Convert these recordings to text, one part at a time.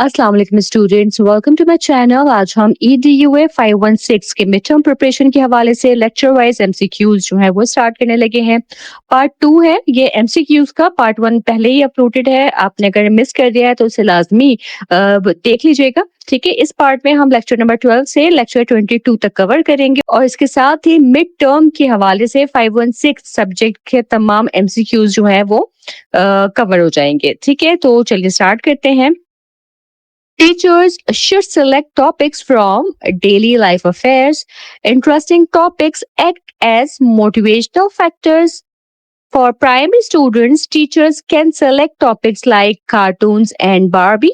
अस्सलाम वालेकुम students, welcome to my channel. आज हम EDUA 516 के मिड टर्म प्रिपरेशन के हवाले से लेक्चर वाइज MCQs जो है वो स्टार्ट करने लगे हैं। पार्ट 2 है ये MCQs का। पार्ट 1 पहले ही अपलोडेड है, आपने अगर मिस कर दिया है तो उसे लाजमी देख लीजिएगा। ठीक है, इस पार्ट में हम लेक्चर नंबर 12 से लेक्चर 22 तक कवर करेंगे और इसके साथ ही मिड टर्म के हवाले से 516 सब्जेक्ट के तमाम MCQs जो है वो कवर हो जाएंगे। ठीक है, तो चलिए स्टार्ट करते हैं। Teachers should select topics from daily life affairs. Interesting topics act as motivational factors. For primary students, teachers can select topics like cartoons and Barbie.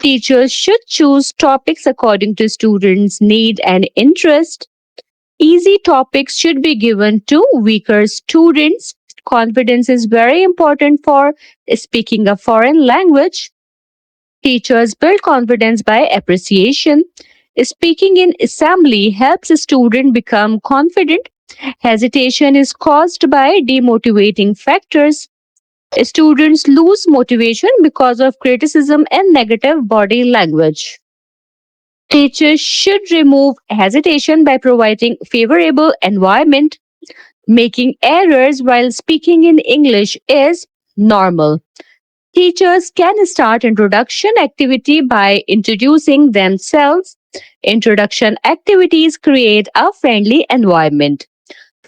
Teachers should choose topics according to students' need and interest. Easy topics should be given to weaker students. Confidence is very important for speaking a foreign language. Teachers build confidence by appreciation. Speaking in assembly helps a student become confident. Hesitation is caused by demotivating factors. Students lose motivation because of criticism and negative body language. Teachers should remove hesitation by providing favorable environment. Making errors while speaking in English is normal. Teachers can start introduction activity by introducing themselves. Introduction activities create a friendly environment.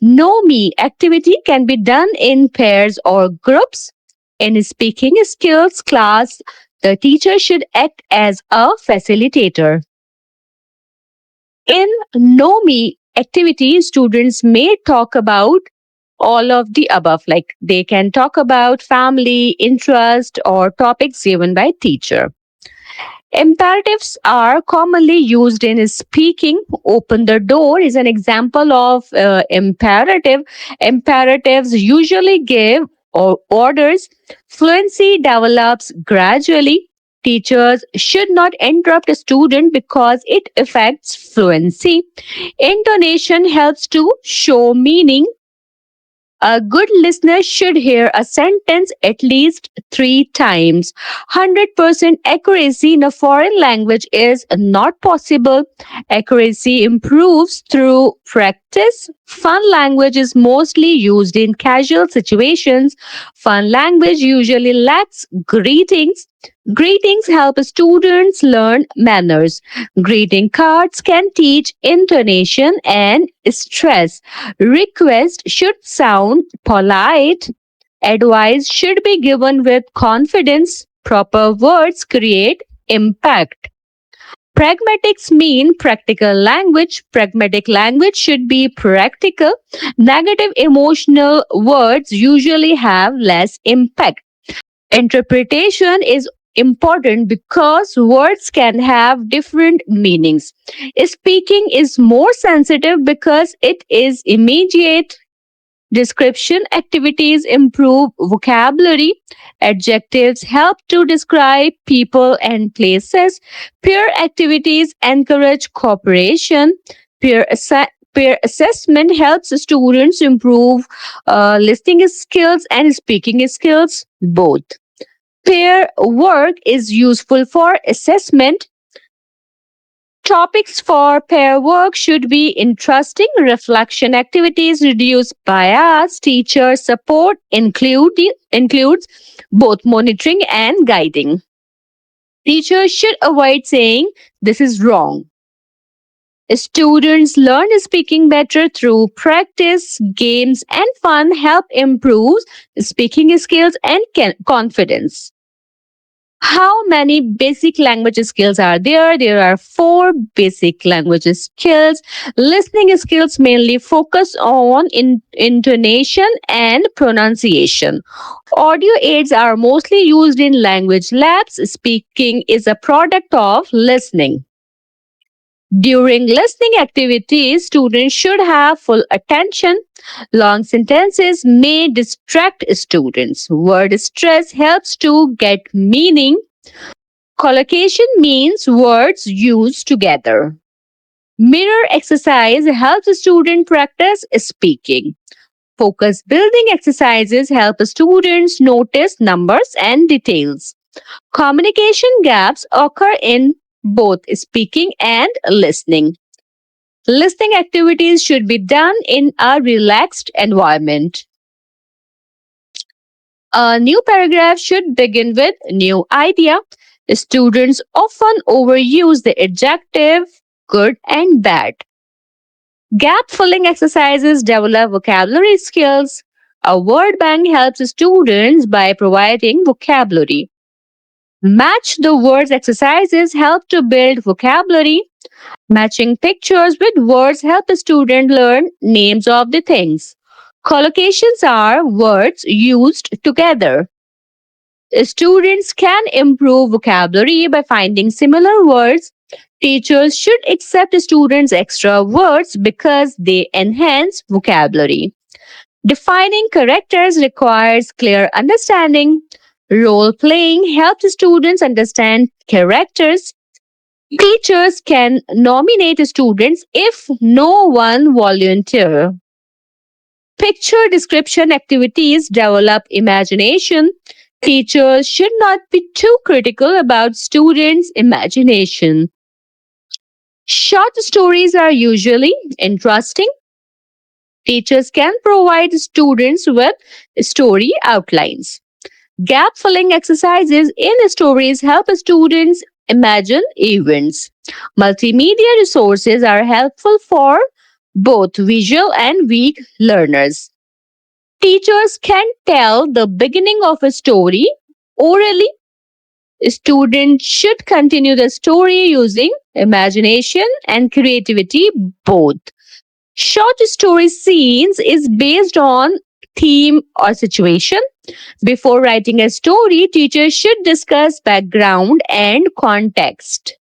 Know Me activity can be done in pairs or groups. In speaking skills class, the teacher should act as a facilitator. In Know Me activity, students may talk about all of the above, like they can talk about family, interest, or topics given by teacher. Imperatives are commonly used in speaking. Open the door is an example of imperative. Imperatives usually give orders. Fluency develops gradually. Teachers should not interrupt a student because it affects fluency. Intonation helps to show meaning. A good listener should hear a sentence at least 3 times. 100% accuracy in a foreign language is not possible. Accuracy improves through practice. Fun language is mostly used in casual situations. Fun language usually lacks greetings. Greetings help students learn manners. Greeting cards can teach intonation and stress. Request should sound polite. Advice should be given with confidence. Proper words create impact. Pragmatics mean practical language. Pragmatic language should be practical. Negative emotional words usually have less impact. Interpretation is important because words can have different meanings. Speaking is more sensitive because it is immediate. Description activities improve vocabulary. Adjectives help to describe people and places. Peer activities encourage cooperation. Peer assessment helps students improve listening skills and speaking skills both. Pair work is useful for assessment. Topics for pair work should be interesting. Reflection activities reduce bias. Teacher support includes both monitoring and guiding. Teachers should avoid saying this is wrong. Students learn speaking better through practice. Games and fun help improve speaking skills and confidence. How many basic language skills are there? There are 4 basic language skills. Listening skills mainly focus on intonation and pronunciation. Audio aids are mostly used in language labs. Speaking is a product of listening. During listening activities, students should have full attention. Long sentences may distract students. Word stress helps to get meaning. Collocation means words used together. Mirror exercise helps students practice speaking. Focus building exercises help students notice numbers and details. Communication gaps occur in both speaking and listening. Listening activities should be done in a relaxed environment. A new paragraph should begin with new idea. Students often overuse the adjective good and bad. Gap filling exercises develop vocabulary skills. A word bank helps students by providing vocabulary. Match the words exercises help to build vocabulary. Matching pictures with words help the student learn names of the things. Collocations are words used together. Students can improve vocabulary by finding similar words. Teachers should accept students' extra words because they enhance vocabulary. Defining characters requires clear understanding. Role playing helps students understand characters. Teachers can nominate students if no one volunteers. Picture description activities develop imagination. Teachers should not be too critical about students' imagination. Short stories are usually interesting. Teachers can provide students with story outlines. Gap filling exercises in stories help students imagine events. Multimedia resources are helpful for both visual and weak learners. Teachers can tell the beginning of a story orally. Students should continue the story using imagination and creativity both. Short story scenes is based on theme or situation. Before writing a story, teachers should discuss background and context.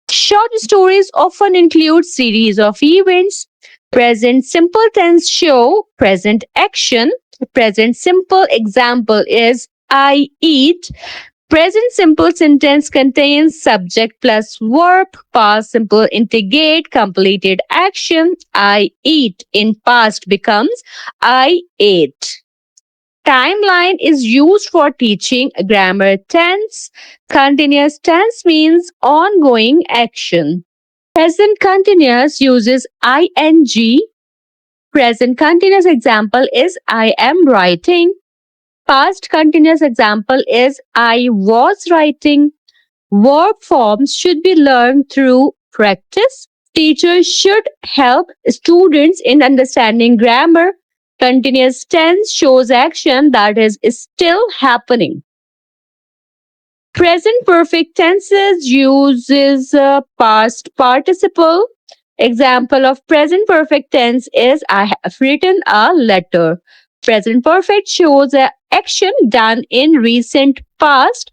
Short stories often include series of events. Present simple tense show present action. Present simple example is I eat. Present simple sentence contains subject plus verb. Past simple indicate completed action. I eat in past becomes I ate. Timeline is used for teaching grammar tense. Continuous tense means ongoing action. Present continuous uses ing. Present continuous example is I am writing. Past continuous example is I was writing. Verb forms should be learned through practice. Teachers should help students in understanding grammar. Continuous tense shows action that is still happening. Present perfect tenses uses past participle. Example of present perfect tense is I have written a letter. Present perfect shows action done in recent past.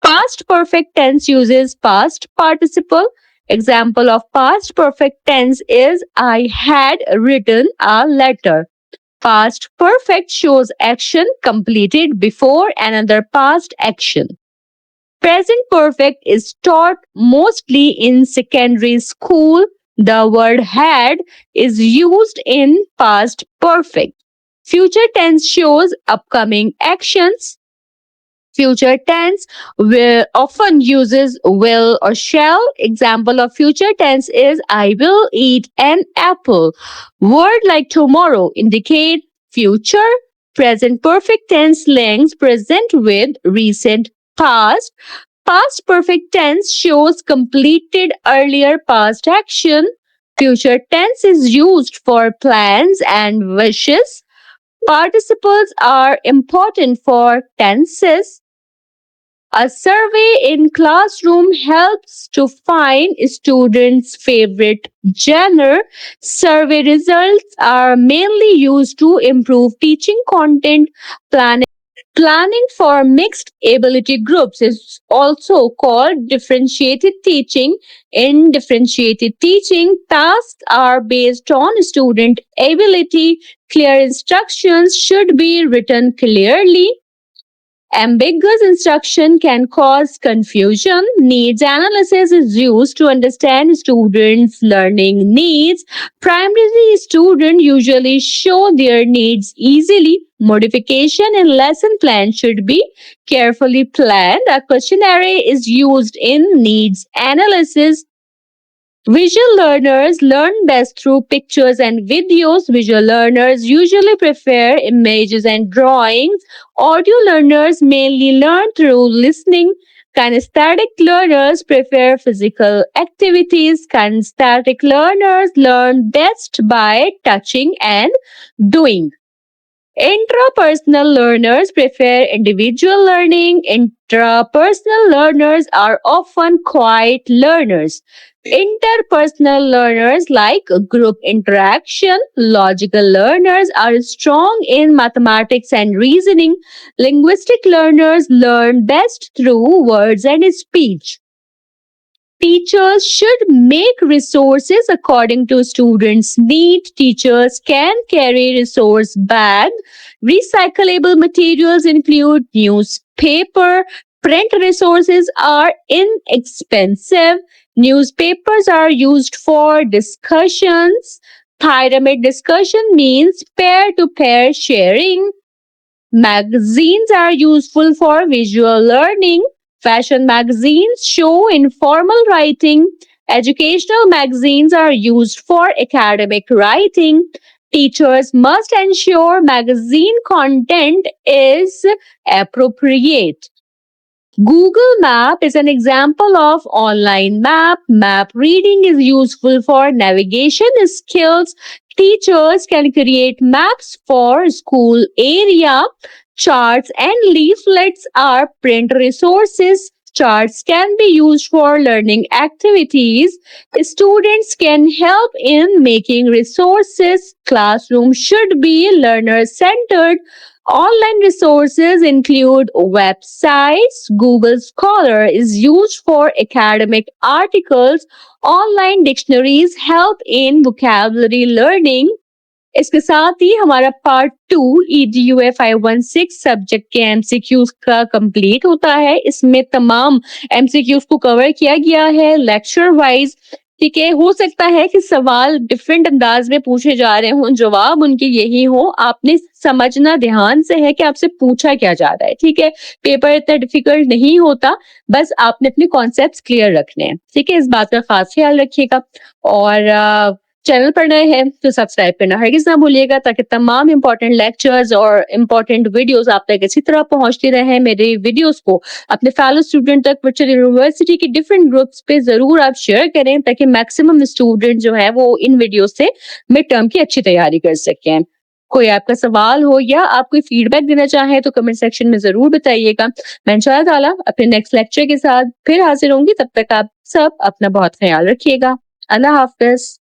Past perfect tense uses past participle. Example of past perfect tense is I had written a letter. Past perfect shows action completed before another past action. Present perfect is taught mostly in secondary school. The word had is used in past perfect. Future tense shows upcoming actions. Future tense will often uses will or shall. Example of future tense is I will eat an apple. Word like tomorrow indicate future. Present perfect tense links present with recent past. Past perfect tense shows completed earlier past action. Future tense is used for plans and wishes. Participles are important for tenses. A survey in classroom helps to find students' favorite genre. Survey results are mainly used to improve teaching content. Planning for mixed ability groups is also called differentiated teaching. In differentiated teaching, tasks are based on student ability. Clear instructions should be written clearly. Ambiguous instruction can cause confusion. Needs analysis is used to understand students' learning needs. Primary students usually show their needs easily. Modification in lesson plan should be carefully planned. A questionnaire is used in needs analysis. Visual learners learn best through pictures and videos. Visual learners usually prefer images and drawings. Audio learners mainly learn through listening. Kinesthetic learners prefer physical activities. Kinesthetic learners learn best by touching and doing. Intrapersonal learners prefer individual learning. Intrapersonal learners are often quiet learners. Interpersonal learners like group interaction. Logical learners are strong in mathematics and reasoning. Linguistic learners learn best through words and speech. Teachers should make resources according to students' need. Teachers can carry resource bag. Recyclable materials include newspaper. Print resources are inexpensive. Newspapers are used for discussions. Pyramid discussion means peer-to-peer sharing. Magazines are useful for visual learning. Fashion magazines show informal writing. Educational magazines are used for academic writing. Teachers must ensure magazine content is appropriate. Google Map is an example of online map. Map reading is useful for navigation skills. Teachers can create maps for school area. Charts and leaflets are print resources. Charts can be used for learning activities. Students can help in making resources. Classroom should be learner-centered. Online resources include websites. Google Scholar is used for academic articles. Online dictionaries help in vocabulary learning. इसके साथ ही हमारा part 2 EDUA 516 subject के MCQs का complete होता है. इसमें तमाम MCQs को कवर किया गया है लेक्चर वाइज. ठीक है, हो सकता है कि सवाल डिफरेंट अंदाज में पूछे जा रहे हों, जवाब उनके यही हो. आपने समझना ध्यान से है कि आपसे पूछा क्या जा रहा है. ठीक है, पेपर इतना डिफिकल्ट नहीं होता, बस आपने अपने कॉन्सेप्ट्स क्लियर रखने हैं. ठीक है, इस बात का खास ख्याल रखिएगा. और चैनल पर नए हैं तो सब्सक्राइब करना हरगिज ना भूलिएगा, ताकि तमाम इंपॉर्टेंट लेक्चर्स और इंपॉर्टेंट वीडियोस आप तक इसी तरह पहुंचती रहे. मेरे वीडियोस को अपने फेलो स्टूडेंट तक वर्चुअल यूनिवर्सिटी के डिफरेंट ग्रुप्स पे जरूर आप शेयर करें, ताकि मैक्सिमम स्टूडेंट जो है वो इन वीडियो से मिड टर्म की अच्छी तैयारी कर सकें. कोई आपका सवाल हो या आप कोई फीडबैक देना चाहें तो कमेंट सेक्शन में जरूर बताइएगा. मैं इंशाअल्लाह ताला अपने नेक्स्ट लेक्चर के साथ फिर हाजिर होंगी. तब तक आप सब अपना बहुत ख्याल रखिएगा. अल्लाह हाफिज.